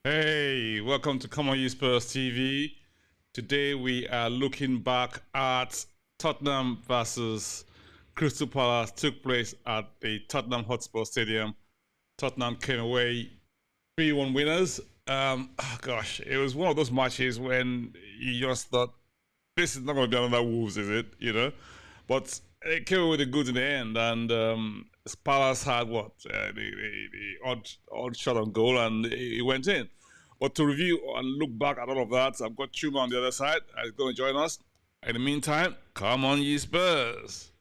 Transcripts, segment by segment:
Hey, welcome to Come On You Spurs TV. Today we are looking back at Tottenham versus Crystal Palace. Took place at the Tottenham Hotspur Stadium. Tottenham came away 3-1 winners. Gosh, it was one of those matches when you just thought, this is not going to be another Wolves, is it? But it came away with the goods in the end, and Palace had what the odd shot on goal, and it went in. But to review and look back at all of that, I've got Chuma on the other side. He's going to join us. In the meantime, come on, ye Spurs!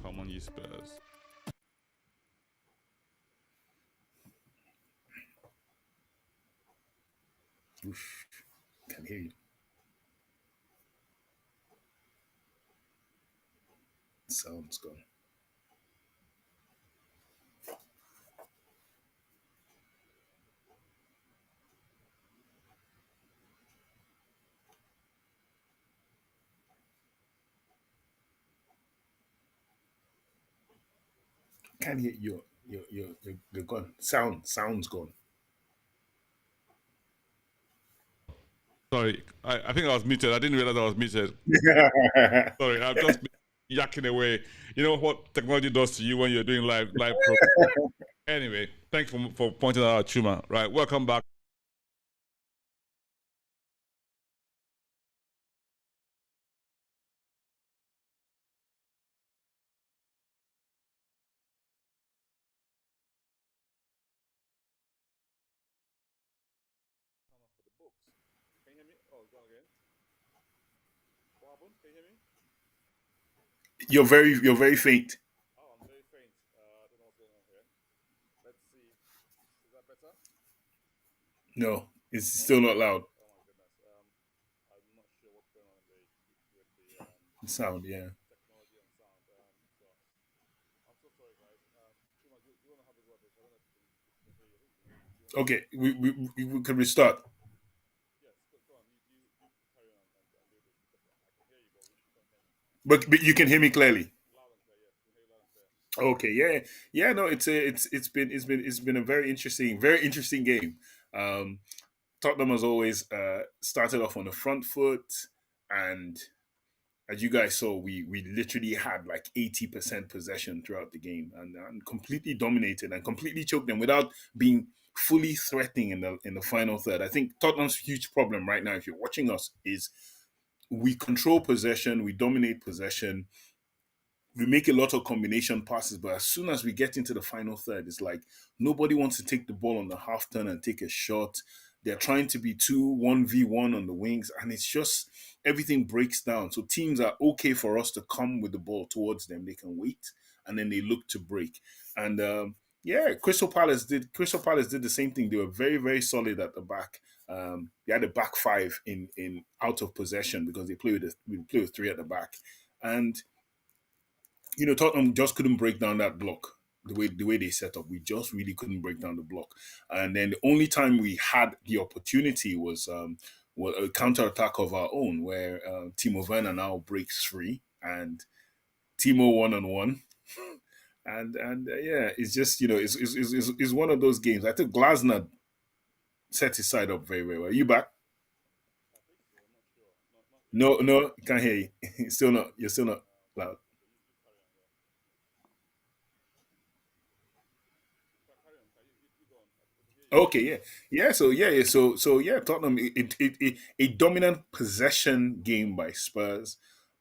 Come on, ye Spurs! Oof, can hear you. Sounds gone. Can hear you. You're gone. Sounds gone. Sorry, I think I was muted. I didn't realize I was muted. Sorry, I've just been yakking away. You know what technology does to you when you're doing live pro. Anyway, thanks for pointing that out, Chuma. Right, welcome back. Can you hear me? Oh, go again. What happened? Can you hear me? You're very faint. Oh, I'm very faint. I don't know what's going on here. Let's see. Is that better? No, it's still not loud. Oh my goodness. I'm not sure what's going on with the Sound, yeah. technology and sound. So I'm so sorry, guys. Chuma, do you want to have a word? I don't know if you can hear you. Do you want to? Okay, we can restart. Yes. Go on. You carry on and do this because I can hear you, but you can't hear me. But you can hear me clearly. Loud and clear. Yes, you can hear you loud and clear. Okay, yeah, yeah. No, it's been a very interesting game. Um, Tottenham has always started off on the front foot, and as you guys saw, we literally had like 80% possession throughout the game, and completely dominated and completely choked them without being fully threatening in the final third. I think Tottenham's huge problem right now, if you're watching us, is we control possession, we dominate possession, we make a lot of combination passes, but as soon as we get into the final third, it's like nobody wants to take the ball on the half turn and take a shot. They're trying to be 1v1 on the wings, and it's just everything breaks down. So teams are okay for us to come with the ball towards them. They can wait, and then they look to break. And yeah, Crystal Palace did the same thing. They were very solid at the back. They had a back five in out of possession because we play with three at the back, and Tottenham just couldn't break down that block the way they set up. We just really couldn't break down the block. And then the only time we had the opportunity was a counter attack of our own, where Timo Werner now breaks free and Timo 1-on-1. And yeah, it's just it's one of those games. I think Glasner set his side up very well. Are you back? I think so. I'm not sure. Not yet. No, no, can't hear you. Still not. You're still not loud. Okay, you carry on. Yeah. Carry on. You go on. I can hear you. Okay, yeah, yeah. So Tottenham, a dominant possession game by Spurs,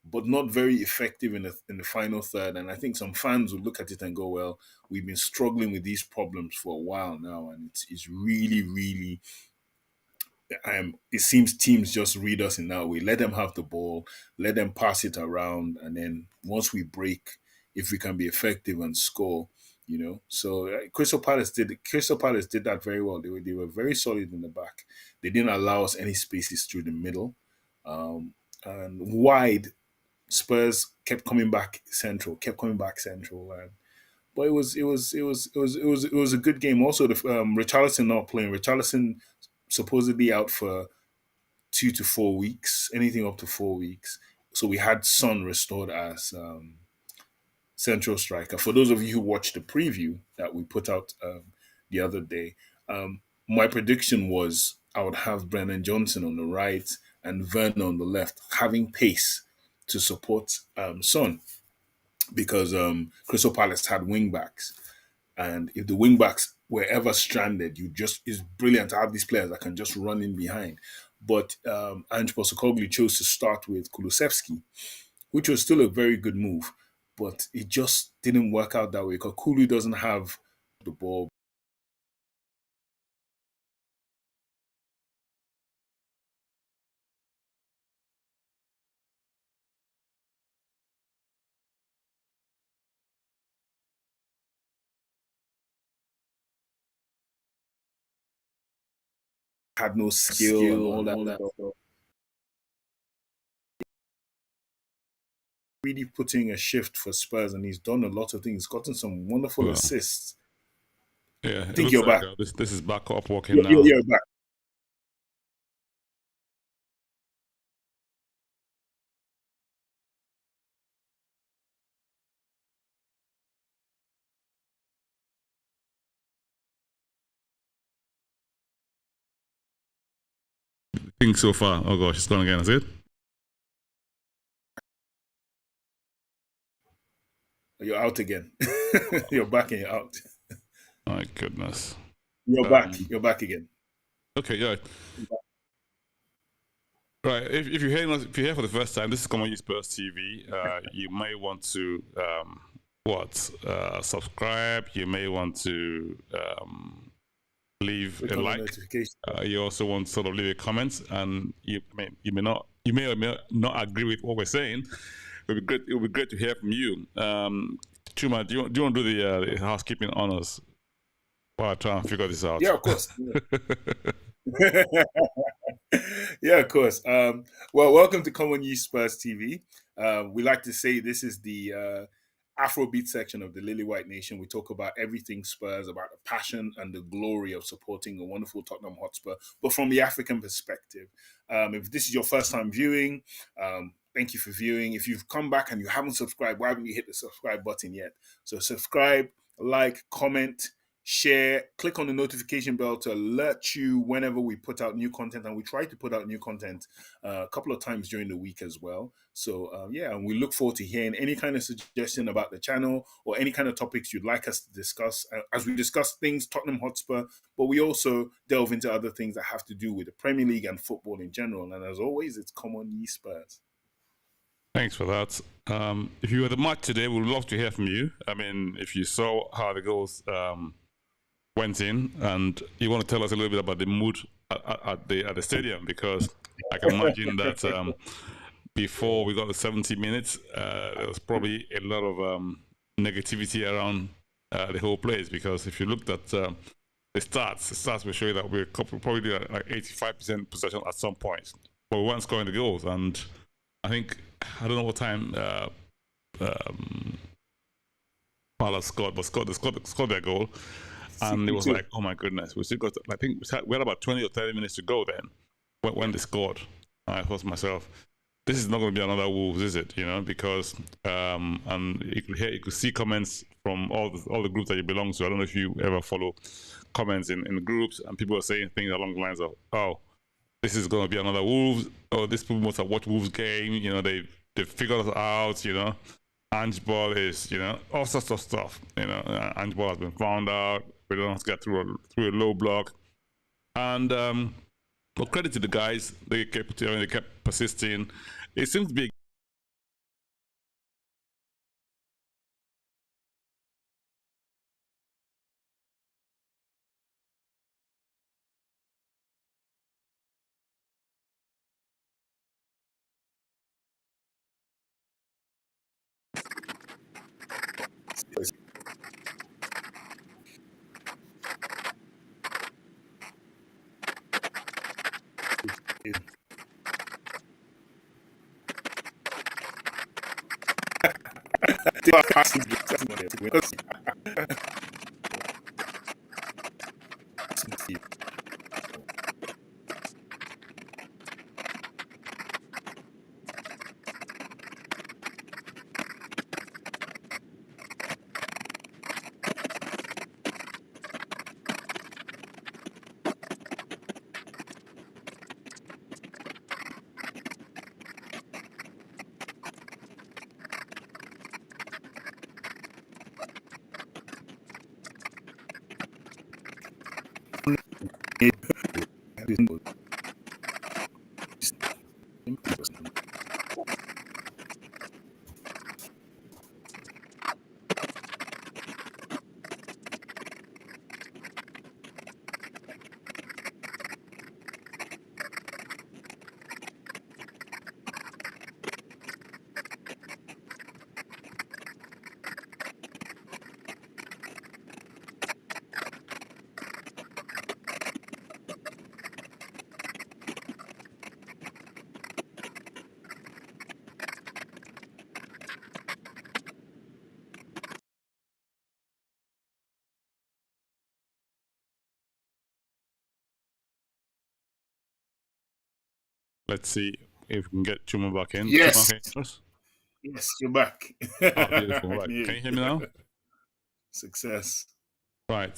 but not very effective in the final third. And I think some fans would look at it and go, "Well, we've been struggling with these problems for a while now, and it's really. It seems teams just read us in that way. Let them have the ball, let them pass it around, and then once we break, if we can be effective and score. So Crystal Palace did that very well. They were very solid in the back. They didn't allow us any spaces through the middle, and wide. Spurs kept coming back central, and but it was a good game. Also, the Richarlison not playing. Richarlison supposedly out for 2 to 4 weeks, anything up to 4 weeks. So we had Son restored as central striker. For those of you who watched the preview that we put out the other day, my prediction was I would have Brennan Johnson on the right and Vern on the left, having pace to support Son, because Crystal Palace had wing backs. And if the wing backs were ever stranded, it's brilliant to have these players that can just run in behind. But Ange Postecoglou chose to start with Kulusevski, which was still a very good move. But it just didn't work out that way because Kulu doesn't have the ball. Had no skill and all that stuff. Really putting a shift for Spurs, and he's done a lot of things. He's gotten some wonderful assists. Yeah, I think you're like, back. This is back up working now. You're back. Think so far. Oh gosh, it's gone again, is it? You're out again. You're back and you're out. My goodness. You're back. You're back again. Okay, yeah. Right. If you're here for the first time, this is Common Spurs TV. You may want to subscribe. You may want to leave a like. You also want to sort of leave a comment, and you may or may not agree with what we're saying. It would be great to hear from you. Chuma, do you want to do the housekeeping honors while I try and figure this out? Yeah, of course. Yeah, of course. Well, welcome to Common Use Spurs TV. We like to say this is the Afrobeat section of the Lily White Nation. We talk about everything Spurs, about the passion and the glory of supporting a wonderful Tottenham Hotspur, but from the African perspective. If this is your first time viewing, thank you for viewing. If you've come back and you haven't subscribed, why haven't you hit the subscribe button yet? So subscribe, like, comment, share, click on the notification bell to alert you whenever we put out new content. And we try to put out new content a couple of times during the week as well. So and we look forward to hearing any kind of suggestion about the channel or any kind of topics you'd like us to discuss as we discuss things Tottenham Hotspur, but we also delve into other things that have to do with the Premier League and football in general. And as always, it's Common Ye Spurs. Thanks for that. If you were at the match today, we'd love to hear from you. I mean, if you saw how the goals went in, and you want to tell us a little bit about the mood at the stadium, because I can imagine that before we got the 70 minutes, there was probably a lot of negativity around the whole place. Because if you looked at the stats will show you that we're probably like 85% possession at some point, but we weren't scoring the goals. And I think, I don't know what time Palace scored, but scored their goal. And it was like, oh my goodness, we still got, I think we had about 20 or 30 minutes to go then when they scored. I thought to myself, this is not going to be another Wolves, is it? You know, because and you could see comments from all the groups that you belong to. I don't know if you ever follow comments in the groups, and people are saying things along the lines of, oh, this is going to be another Wolves, or this people must have watched Wolves game. You know, they figured us out. You know, Ange Ball is, you know, all sorts of stuff. You know, Ange Ball has been found out. We don't have to get through a low block, and but credit to the guys. They kept persisting. It seems to be Let's see if we can get Chuma back in. Yes. Chuma, okay. Yes, you're back. Oh, beautiful. Right. Can you hear me now? Success. Right.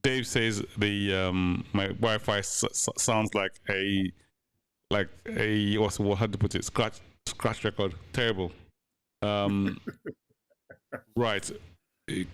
Dave says the my Wi-Fi sounds like a what, how to put it, scratch record. Terrible. Right. Can